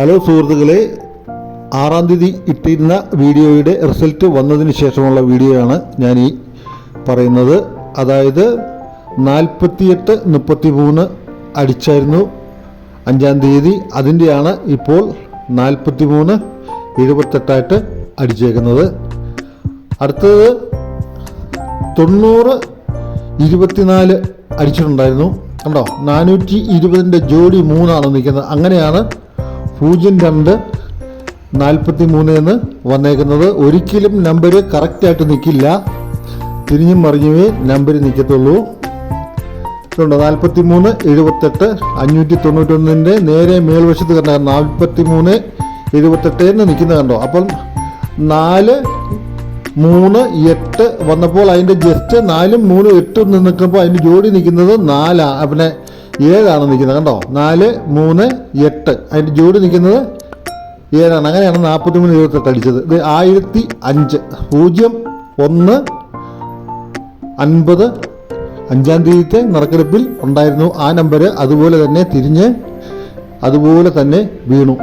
Hello സുഹൃത്തുക്കളെ, 6-ാം തീയതി ഇട്ടിരുന്ന വീഡിയോയുടെ റിസൾട്ട് വന്നതിന് ശേഷമുള്ള വീഡിയോയാണ് ഞാൻ ഈ പറയുന്നത്. അതായത് 48-33 അടിച്ചായിരുന്നു 5-ാം തീയതി. അതിൻ്റെയാണ് ഇപ്പോൾ 43-78 അടിച്ചേക്കുന്നത്. അടുത്തത് 90-24 അടിച്ചിട്ടുണ്ടായിരുന്നു. കണ്ടോ, 420 ജോഡി 3 നിൽക്കുന്നത്. അങ്ങനെയാണ് 02-43 എന്ന് വന്നേക്കുന്നത്. ഒരിക്കലും നമ്പർ കറക്റ്റായിട്ട് നിൽക്കില്ല, തിരിഞ്ഞും മറിഞ്ഞുമേ നമ്പർ നിൽക്കത്തുള്ളൂ. 43-78 591 നേരെ മേൽവശത്ത് കണ്ട 43-78 എന്ന് നിൽക്കുന്നത് കണ്ടോ. അപ്പം 4-3-8 വന്നപ്പോൾ അതിൻ്റെ ജസ്റ്റ് 4-3-8 നിൽക്കുമ്പോൾ അതിൻ്റെ ജോഡി നിൽക്കുന്നത് 4, പിന്നെ 7 നിൽക്കുന്നത് കണ്ടോ. 4-3-8 അതിൻ്റെ ജോഡി നിൽക്കുന്നത് 7. അങ്ങനെയാണ് 43-78 അടിച്ചത്. ഇത് 1005 01-50 5-ാം തീയതിത്തെ നറുക്കെടുപ്പിൽ ഉണ്ടായിരുന്നു. ആ നമ്പർ അതുപോലെ തന്നെ തിരിഞ്ഞ് അതുപോലെ തന്നെ വീണു.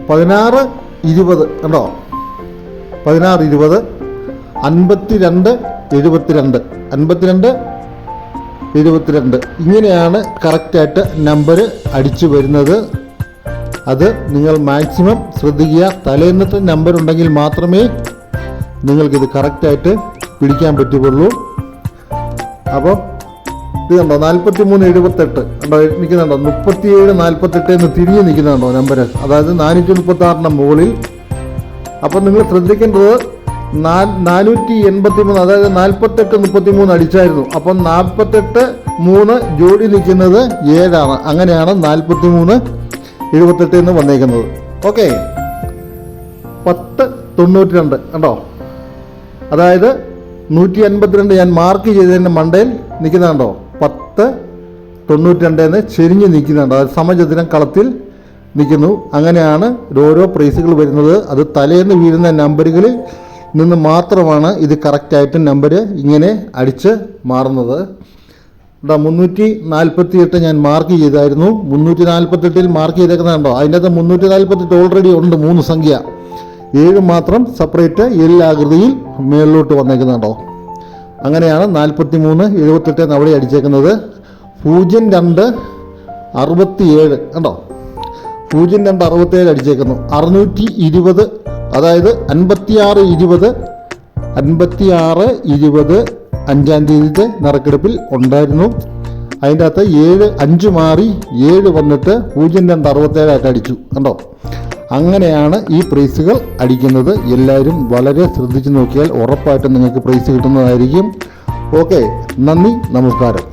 16-20 കണ്ടോ, 16-20 52-72 52-72 ഇങ്ങനെയാണ് കറക്റ്റായിട്ട് നമ്പർ അടിച്ചു വരുന്നത്. അത് നിങ്ങൾ മാക്സിമം ശ്രദ്ധിക്കുക. തലേന്നത്തെ നമ്പർ ഉണ്ടെങ്കിൽ മാത്രമേ നിങ്ങൾക്കിത് കറക്റ്റായിട്ട് പിടിക്കാൻ പറ്റുകയുള്ളൂ. അപ്പോൾ ഇത് കണ്ടോ, 43-78 കണ്ടോ നിൽക്കുന്നുണ്ടോ. 37-48 എന്ന് തിരിഞ്ഞ് നിൽക്കുന്നുണ്ടോ നമ്പർ, അതായത് 436 മുകളിൽ. അപ്പം നിങ്ങൾ ശ്രദ്ധിക്കേണ്ടത് 483, അതായത് 48-33 അടിച്ചായിരുന്നു. അപ്പം 48-3 ജോഡി നിൽക്കുന്നത് 7. അങ്ങനെയാണ് 43-78 എന്ന് വന്നേക്കുന്നത്. ഓക്കെ, 10-92 കണ്ടോ, അതായത് 152 ഞാൻ മാർക്ക് ചെയ്തതിൻ്റെ മണ്ടയിൽ നിൽക്കുന്നുണ്ടോ. 10-92 എന്ന് ചെരിഞ്ഞ് നിൽക്കുന്നുണ്ട്, അതായത് സമചതുരം കളത്തിൽ നിൽക്കുന്നു. അങ്ങനെയാണ് ഓരോ പ്രൈസുകൾ വരുന്നത്. അത് തലേന്ന് വീഴുന്ന നമ്പറുകളിൽ നിന്ന് മാത്രമാണ് ഇത് കറക്റ്റായിട്ട് നമ്പർ ഇങ്ങനെ അടിച്ച് മാറുന്നത്. 348 ഞാൻ മാർക്ക് ചെയ്തായിരുന്നു. 348 മാർക്ക് ചെയ്തേക്കുന്നതുണ്ടോ. അതിൻ്റെ അകത്ത് 348 ഓൾറെഡി ഉണ്ട്, 3 സംഖ്യ. 7 മാത്രം സെപ്പറേറ്റ് എൽ ആകൃതിയിൽ മേളിലോട്ട് വന്നേക്കുന്നുണ്ടോ. അങ്ങനെയാണ് 43-78 അവിടെ അടിച്ചേക്കുന്നത്. 02-67 കണ്ടോ, 02-67 അടിച്ചേക്കുന്നു. 620, അതായത് 56-20 5-ാം തീയതിത്തെ നറുക്കെടുപ്പിൽ ഉണ്ടായിരുന്നു. അതിൻ്റെ അകത്ത് 5 മാറി 7 വന്നിട്ട് 02-67 അടിച്ചു കണ്ടോ. അങ്ങനെയാണ് ഈ പ്രൈസുകൾ അടിക്കുന്നത്. എല്ലാവരും വളരെ ശ്രദ്ധിച്ച് നോക്കിയാൽ ഉറപ്പായിട്ടും നിങ്ങൾക്ക് പ്രൈസ് കിട്ടുന്നതായിരിക്കും. ഓക്കെ, നന്ദി, നമസ്കാരം.